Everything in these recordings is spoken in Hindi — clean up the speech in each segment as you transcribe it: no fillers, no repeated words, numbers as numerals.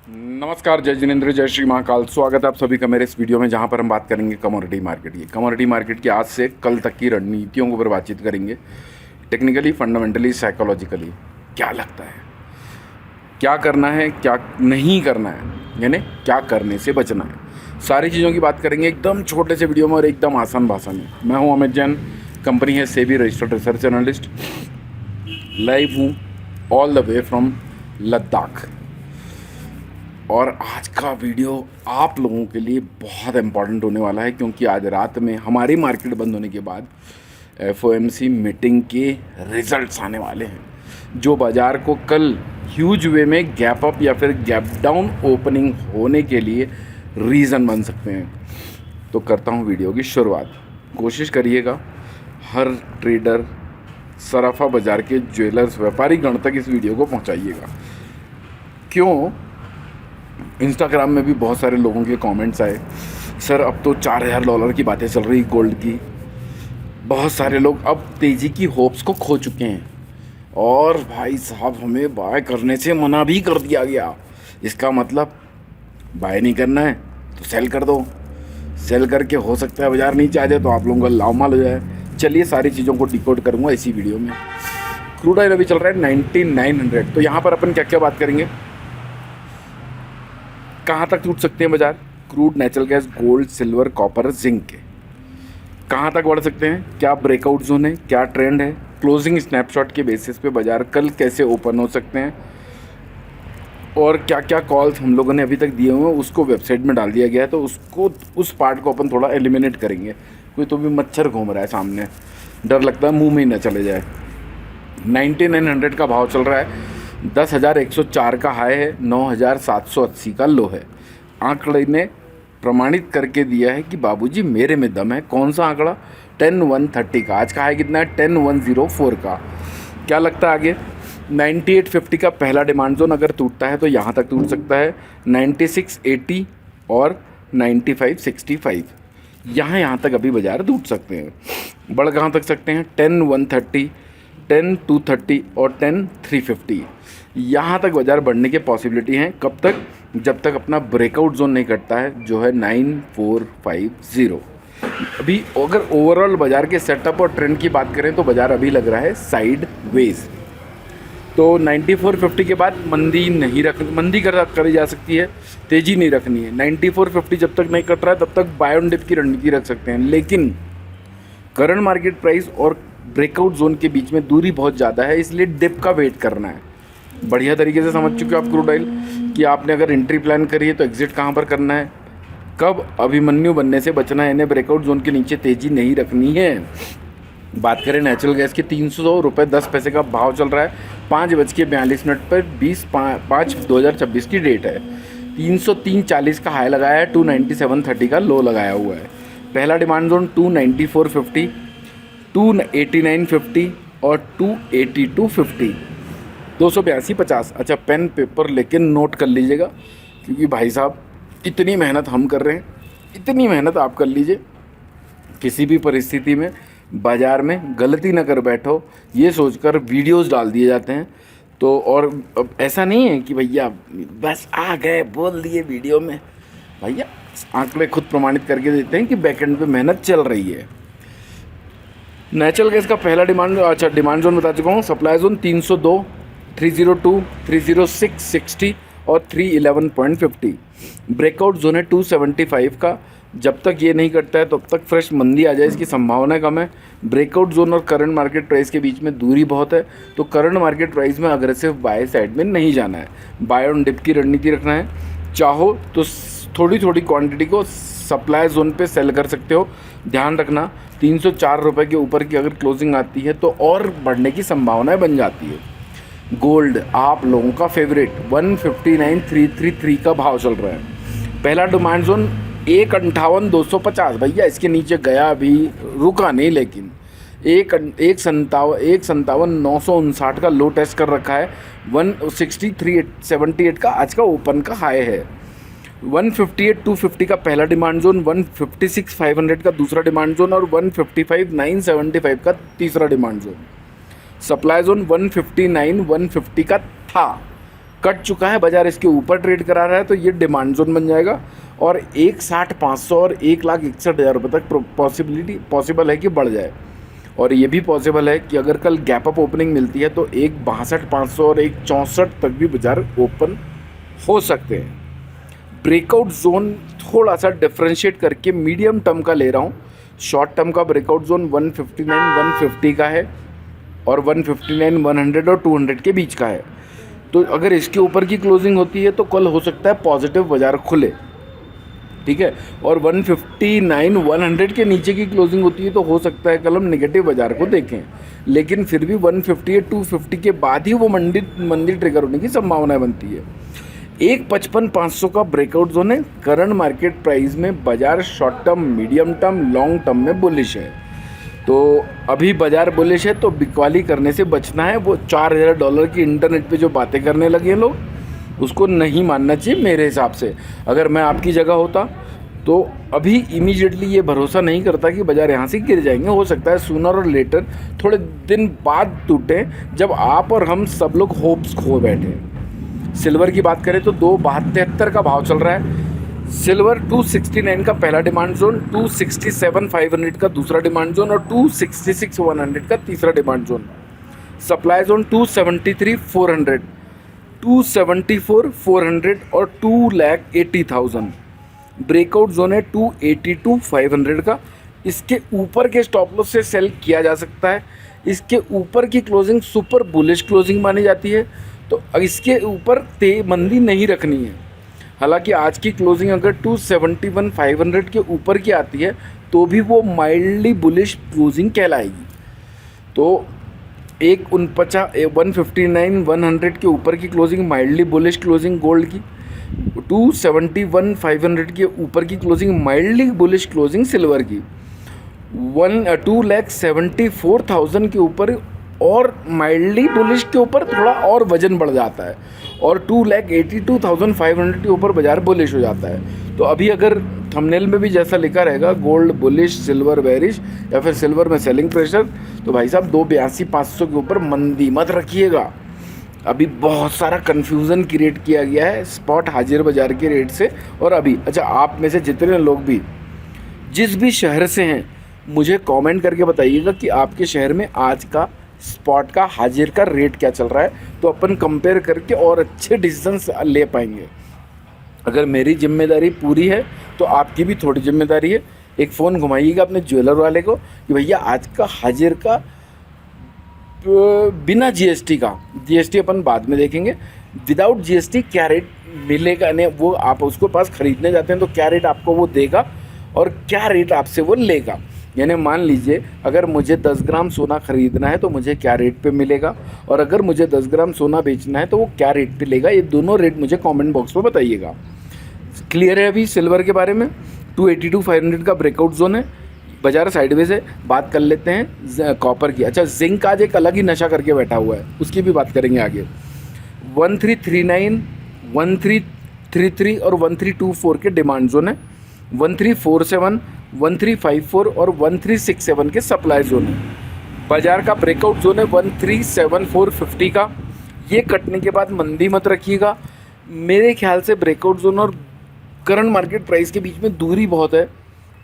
नमस्कार, जय जिनेंद्र, जय श्री महाकाल। स्वागत है आप सभी का मेरे इस वीडियो में, जहां पर हम बात करेंगे कमोडिटी मार्केट की। कमोडिटी मार्केट की आज से कल तक की रणनीतियों के ऊपर बातचीत करेंगे। टेक्निकली, फंडामेंटली, साइकोलॉजिकली क्या लगता है, क्या करना है, क्या नहीं करना है, यानी क्या करने से बचना है, सारी चीज़ों की बात करेंगे एकदम छोटे से वीडियो में और एकदम आसान भाषा में। मैं हूँ अमित जैन, कंपनी है SEBI registered research analyst. Live हूँ all the way from Ladakh. और आज का वीडियो आप लोगों के लिए बहुत इम्पॉर्टेंट होने वाला है, क्योंकि आज रात में हमारी मार्केट बंद होने के बाद FOMC मीटिंग के रिजल्ट्स आने वाले हैं, जो बाज़ार को कल ह्यूज वे में गैप अप या फिर गैप डाउन ओपनिंग होने के लिए रीज़न बन सकते हैं। तो करता हूँ वीडियो की शुरुआत। कोशिश करिएगा हर ट्रेडर, सराफा बाज़ार के ज्वेलर्स, व्यापारी गण तक इस वीडियो को पहुँचाइएगा। क्यों? इंस्टाग्राम में भी बहुत सारे लोगों के कमेंट्स आए, सर अब तो $4000 की बातें चल रही गोल्ड की। बहुत सारे लोग अब तेज़ी की होप्स को खो चुके हैं और भाई साहब हमें बाय करने से मना भी कर दिया गया। इसका मतलब बाय नहीं करना है तो सेल कर दो। सेल करके हो सकता है बाज़ार नीचे आ जाए तो आप लोगों का लाभ माल हो जाए। चलिए सारी चीज़ों को डिकोड करूँगा इसी वीडियो में। क्रूड ऑयल अभी चल रहा है 9900। तो यहाँ पर अपन क्या क्या बात करेंगे, कहाँ तक टूट सकते हैं बाजार crude, natural gas, gold, silver, copper, zinc के, कहाँ तक बढ़ सकते हैं, क्या ब्रेकआउट जोन है, क्या ट्रेंड है, क्लोजिंग स्नैपशॉट के बेसिस पे बाजार कल कैसे ओपन हो सकते हैं, और क्या क्या कॉल्स हम लोगों ने अभी तक दिए हुए हैं उसको वेबसाइट में डाल दिया गया है, तो उसको उस पार्ट को अपन थोड़ा एलिमिनेट करेंगे। कोई तो भी मच्छर घूम रहा है सामने, डर लगता है मुंह में ही ना चले जाए। 9900 का भाव चल रहा है, 10,104 का हाई है, 9,780 का लो है। आंकड़े ने प्रमाणित करके दिया है कि बाबूजी मेरे में दम है। कौन सा आंकड़ा? 10,130 का। आज का हाई कितना है? 10,104 का। क्या लगता है आगे? 9850 का पहला डिमांड जोन अगर टूटता है तो यहाँ तक टूट सकता है। 9680 और 9565 यहाँ तक अभी बाजार टूट सकते हैं। बढ़ कहाँ तक सकते हैं? 10,130, 10,230 और 10,350 यहाँ तक बाज़ार बढ़ने के पॉसिबिलिटी हैं। कब तक? जब तक अपना ब्रेकआउट जोन नहीं कटता है, जो है 9450। अभी अगर ओवरऑल बाज़ार के सेटअप और ट्रेंड की बात करें तो बाज़ार अभी लग रहा है साइड वेज। तो 9450 के बाद मंदी करी जा सकती है, तेज़ी नहीं रखनी है। 9450 जब तक नहीं कट रहा है तब तक बाय ऑन डिप की रणनीति रख सकते हैं, लेकिन करंट मार्केट प्राइस और ब्रेकआउट जोन के बीच में दूरी बहुत ज़्यादा है, इसलिए डिप का वेट करना है। बढ़िया तरीके से समझ चुके हो आप क्रूड ऑयल कि आपने अगर एंट्री प्लान करी है तो एग्जिट कहाँ पर करना है, कब अभिमन्यु बनने से बचना है, इन्हें ब्रेकआउट जोन के नीचे तेज़ी नहीं रखनी है। बात करें नेचुरल गैस की, 300 रुपये 10 पैसे का भाव चल रहा है। 5:42 पर 20/5/2026 की डेट है। 303.40 का हाई लगाया है, 297.30 का लो लगाया हुआ है। पहला डिमांड जोन 294.50, 289.50 और 282.50, 282.50। अच्छा, पेन पेपर लेके नोट कर लीजिएगा, क्योंकि भाई साहब इतनी मेहनत हम कर रहे हैं, इतनी मेहनत आप कर लीजिए। किसी भी परिस्थिति में बाज़ार में गलती ना कर बैठो, ये सोचकर वीडियोस डाल दिए जाते हैं। तो और अब ऐसा नहीं है कि भैया बस आ गए बोल दिए वीडियो में, भैया आंकड़े खुद प्रमाणित करके देते हैं कि बैकएंड पे मेहनत चल रही है। नेचुरल गैस का पहला डिमांड जोन बता चुका हूँ। सप्लाई जोन 302, 302, 306, 60 और 311.50। ब्रेकआउट जोन है 275 का। जब तक ये नहीं करता है तब तक फ्रेश मंदी आ जाए इसकी संभावना कम है। ब्रेकआउट जोन और करंट मार्केट प्राइस के बीच में दूरी बहुत है, तो करंट मार्केट प्राइस में अग्रेसिव बाय साइड में नहीं जाना है, बाय ऑन डिप की रणनीति रखना है। चाहो तो थोड़ी थोड़ी क्वांटिटी को सप्लाई जोन पे सेल कर सकते हो। ध्यान रखना 304 रुपये के ऊपर की अगर क्लोजिंग आती है तो और बढ़ने की संभावनाएं बन जाती है। गोल्ड आप लोगों का फेवरेट 159,333 का भाव चल रहा है। पहला डिमांड जोन 158,250, भैया इसके नीचे गया अभी, रुका नहीं, लेकिन 157,959 का लो टेस्ट कर रखा है। 163,78 का आज का ओपन का हाई है। 158,250 का पहला डिमांड जोन, 156,500 का दूसरा डिमांड जोन और 155,975 का तीसरा डिमांड जोन। सप्लाई जोन 159,150 का था, कट चुका है, बाजार इसके ऊपर ट्रेड करा रहा है, तो ये डिमांड जोन बन जाएगा और 1,60,500 और 1,61,000 रुपये तक पॉसिबल है कि बढ़ जाए। और ये भी पॉसिबल है कि अगर कल गैप अप ओपनिंग मिलती है तो 1,62,500 और 1,64 तक भी बाजार ओपन हो सकते हैं। ब्रेकआउट जोन थोड़ा सा डिफ्रेंशिएट करके मीडियम टर्म का ले रहा हूँ। शॉर्ट टर्म का ब्रेकआउट जोन 159-150 का है और 159-100 और 200 के बीच का है। तो अगर इसके ऊपर की क्लोजिंग होती है तो कल हो सकता है पॉजिटिव बाजार खुले, ठीक है। और 159-100 के नीचे की क्लोजिंग होती है तो हो सकता है कल हम नेगेटिव बाजार को देखें, लेकिन फिर भी 158-250 के बाद ही वो मंदी ट्रिगर होने की संभावना बनती है। 155,500 का ब्रेकआउट जोन है। करंट मार्केट प्राइस में बाजार short term, medium term, long term में बुलिश है। तो अभी बाजार बुलिश है तो बिकवाली करने से बचना है। वो $4,000 की इंटरनेट पे जो बातें करने लगे हैं लोग, उसको नहीं मानना चाहिए मेरे हिसाब से। अगर मैं आपकी जगह होता तो अभी इमीडिएटली ये भरोसा नहीं करता कि बाजार यहाँ से गिर जाएंगे। हो सकता है सूनर और लेटर थोड़े दिन बाद टूटे, जब आप और हम सब लोग होप्स खो बैठे। सिल्वर की बात करें तो 2,72 का भाव चल रहा है। सिल्वर 269 का पहला डिमांड जोन, 267,500 का दूसरा डिमांड जोन और 266,100 का तीसरा डिमांड जोन। सप्लाई जोन 273,400, 274,400 और 2,80,000। ब्रेकआउट जोन है 282,500 का। इसके ऊपर के स्टॉप लॉस से सेल किया जा सकता है। इसके ऊपर की क्लोजिंग सुपर बुलिश क्लोजिंग मानी जाती है, तो इसके ऊपर मंदी नहीं रखनी है। हालांकि आज की क्लोजिंग अगर 271,500 के ऊपर की आती है तो भी वो माइल्डली बुलिश क्लोजिंग कहलाएगी। तो 159,100 के ऊपर की closing mildly bullish closing gold की, 271,500 के ऊपर की closing mildly bullish closing silver की, 2,74,000 के ऊपर और माइल्डली बुलिश के ऊपर थोड़ा और वजन बढ़ जाता है और 2,82,500 के ऊपर बाजार बुलिश हो जाता है। तो अभी अगर थंबनेल में भी जैसा लिखा रहेगा गोल्ड बुलिश, सिल्वर बेरिश या फिर सिल्वर में सेलिंग प्रेशर, तो भाई साहब 2,82,500 के ऊपर मंदी मत रखिएगा। अभी बहुत सारा कन्फ्यूज़न क्रिएट किया गया है स्पॉट हाजिर बाजार के रेट से। और अभी अच्छा, आप में से जितने लोग भी जिस भी शहर से हैं, मुझे कमेंट करके बताइएगा कि आपके शहर में आज का स्पॉट का हाजिर का रेट क्या चल रहा है, तो अपन कंपेयर करके और अच्छे डिसीजंस ले पाएंगे। अगर मेरी जिम्मेदारी पूरी है तो आपकी भी थोड़ी जिम्मेदारी है। एक फ़ोन घुमाइएगा अपने ज्वेलर वाले को कि भैया आज का हाजिर का बिना जीएसटी का, जीएसटी अपन बाद में देखेंगे, विदाउट जीएसटी क्या रेट मिलेगा। नहीं, वो आप उसको पास ख़रीदने जाते हैं तो क्या रेट आपको वो देगा और क्या रेट आपसे वो लेगा। यानी मान लीजिए अगर मुझे 10 ग्राम सोना ख़रीदना है तो मुझे क्या रेट पे मिलेगा, और अगर मुझे 10 ग्राम सोना बेचना है तो वो क्या रेट पे लेगा। ये दोनों रेट मुझे कमेंट बॉक्स में बताइएगा। क्लियर है अभी सिल्वर के बारे में। 282,500 का ब्रेकआउट जोन है, बाजार साइडवेज है। बात कर लेते हैं कॉपर की। अच्छा, जिंक आज एक अलग ही नशा करके बैठा हुआ है, उसकी भी बात करेंगे आगे। 1339, 1333 और 1324 के डिमांड जोन है। 1347, 1354 और 1367 के सप्लाई जोन है। बाजार का ब्रेकआउट जोन है 137450 का। ये कटने के बाद मंदी मत रखिएगा। मेरे ख्याल से ब्रेकआउट जोन और करंट मार्केट प्राइस के बीच में दूरी बहुत है,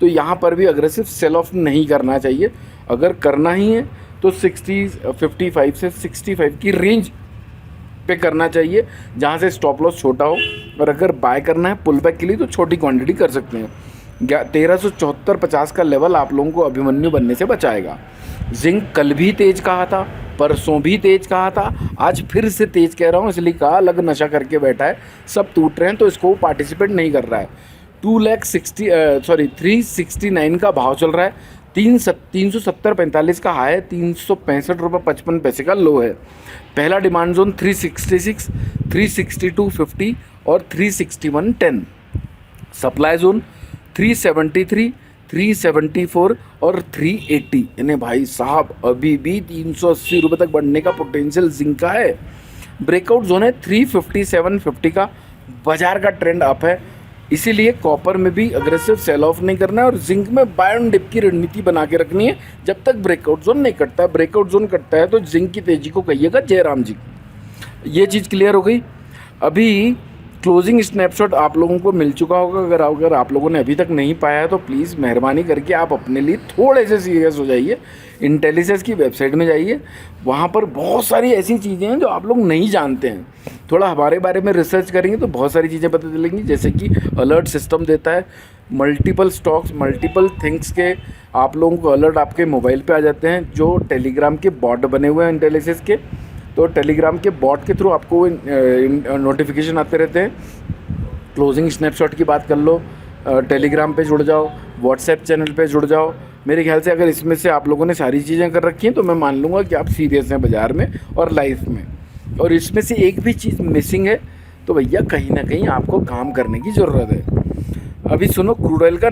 तो यहाँ पर भी अग्रेसिव सेल ऑफ नहीं करना चाहिए। अगर करना ही है तो 55 से 65 की रेंज पे करना चाहिए, जहाँ से स्टॉप लॉस छोटा हो। और अगर बाय करना है पुल बैक के लिए तो छोटी क्वांटिटी कर सकते हैं। 1374-50 का लेवल आप लोगों को अभिमन्यु बनने से बचाएगा। जिंक कल भी तेज कहा था, परसों भी तेज कहा था, आज फिर से तेज कह रहा हूँ, इसलिए कहा अलग नशा करके बैठा है। सब टूट रहे हैं तो इसको पार्टिसिपेट नहीं कर रहा है। 369 का भाव चल रहा है। 370-45 का हाई है, 365 रुपये 55 पैसे का लो है। पहला डिमांड जोन 366, 362.50 और 361.10। सप्लाई जोन 373, 374 और 380। यानी भाई साहब अभी भी 380 रुपये तक बढ़ने का पोटेंशियल जिंक का है। ब्रेकआउट जोन है 357.50 का। बाजार का ट्रेंड अप है, इसीलिए कॉपर में भी अग्रेसिव सेल ऑफ नहीं करना है और जिंक में बाय ऑन डिप की रणनीति बना के रखनी है जब तक ब्रेकआउट जोन नहीं कटता है। ब्रेकआउट जोन कटता है तो जिंक की तेजी को कहिएगा जय राम जी। ये चीज़ क्लियर हो गई। अभी क्लोजिंग स्नैपशॉट आप लोगों को मिल चुका होगा। अगर आप लोगों ने अभी तक नहीं पाया है तो प्लीज़ मेहरबानी करके आप अपने लिए थोड़े से सीरियस हो जाइए। इंटेलिसेस की वेबसाइट में जाइए, वहाँ पर बहुत सारी ऐसी चीज़ें हैं जो आप लोग नहीं जानते हैं। थोड़ा हमारे बारे में रिसर्च करेंगे तो बहुत सारी चीज़ें पता चलेंगी, जैसे कि अलर्ट सिस्टम देता है, मल्टीपल स्टॉक्स, मल्टीपल थिंग्स के आप लोगों को अलर्ट आपके मोबाइल पे आ जाते हैं, जो टेलीग्राम के बॉट बने हुए हैं इंटेलिसेस के। तो टेलीग्राम के बॉट के थ्रू आपको नोटिफिकेशन आते रहते हैं। क्लोजिंग स्नैपशॉट की बात कर लो, टेलीग्राम पे जुड़ जाओ, व्हाट्सएप चैनल पे जुड़ जाओ। मेरे ख्याल से अगर इसमें से आप लोगों ने सारी चीज़ें कर रखी हैं तो मैं मान लूँगा कि आप सीरियस हैं बाज़ार में और लाइफ में। और इसमें से एक भी चीज़ मिसिंग है तो भैया कहीं ना कहीं आपको काम करने की ज़रूरत है। अभी सुनो, क्रूड ऑयल का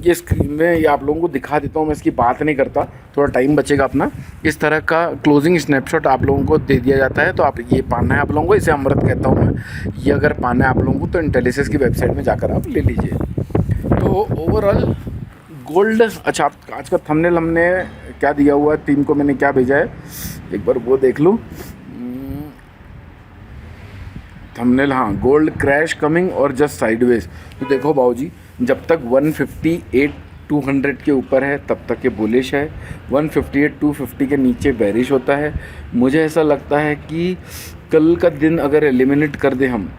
ये स्क्रीन में ये आप लोगों को दिखा देता हूँ, मैं इसकी बात नहीं करता, थोड़ा टाइम बचेगा अपना। इस तरह का क्लोजिंग स्नैपशॉट आप लोगों को दे दिया जाता है, तो आप ये पाना है आप लोगों को, इसे अमृत कहता हूँ मैं। ये अगर पाना है आप लोगों को तो इंटेलिसेस की वेबसाइट में जाकर आप ले लीजिए। तो ओवरऑल गोल्ड, अच्छा आज का थंबनेल हमने क्या दिया हुआ है, टीम को मैंने क्या भेजा है एक बार वो देख लूँ। थंबनेल, हाँ, गोल्ड क्रैश कमिंग और जस्ट साइडवेज। तो देखो बाबूजी, जब तक 158 200 के ऊपर है तब तक ये बुलिश है, 158 250 के नीचे बेरिश होता है। मुझे ऐसा लगता है कि कल का दिन अगर एलिमिनेट कर दें हम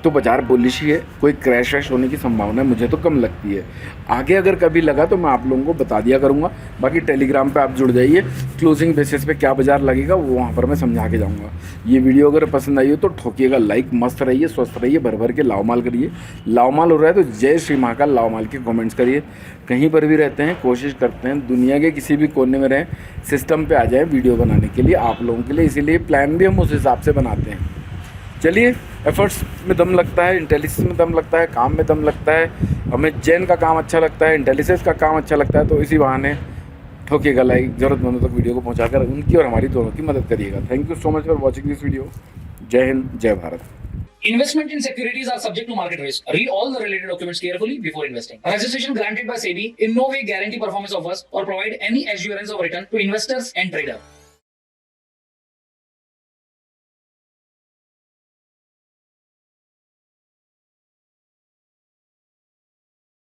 तो बाज़ार बुलिश ही है, कोई क्रैश वैश होने की संभावना मुझे तो कम लगती है। आगे अगर कभी लगा तो मैं आप लोगों को बता दिया करूँगा। बाकी टेलीग्राम पे आप जुड़ जाइए, क्लोजिंग बेसिस पे क्या बाज़ार लगेगा वो वहाँ पर मैं समझा के जाऊँगा। ये वीडियो अगर पसंद आई हो तो ठोकिएगा लाइक, मस्त रहिए, स्वस्थ रहिए, भर भर के लावमाल करिए। लावमाल हो रहा है तो जय श्री महाकाल लावमाल के कमेंट्स करिए। कहीं पर भी रहते हैं कोशिश करते हैं दुनिया के किसी भी कोने में रहें, सिस्टम पे आ जाए वीडियो बनाने के लिए आप लोगों के लिए, इसीलिए प्लान भी हम उस हिसाब से बनाते हैं। चलिए, एफर्ट्स में दम लगता है, इंटेलिजेंस में दम लगता है, काम में दम लगता है। हमें जैन का काम अच्छा लगता है, इंटेलिजेंस का काम अच्छा लगता है, तो इसी बहाने ठोकिएगा लाइक, ज़रूरतमंदों तक वीडियो को पहुंचाकर उनकी और हमारी दोनों की मदद करिएगा। Thank you so much for watching this video. जय हिंद, जय Bharat. Investment in securities are subject to market risk. Read all the related documents carefully before investing. Registration granted by SEBI in no way guarantee performance offers or provide any assurance of return to investors and traders.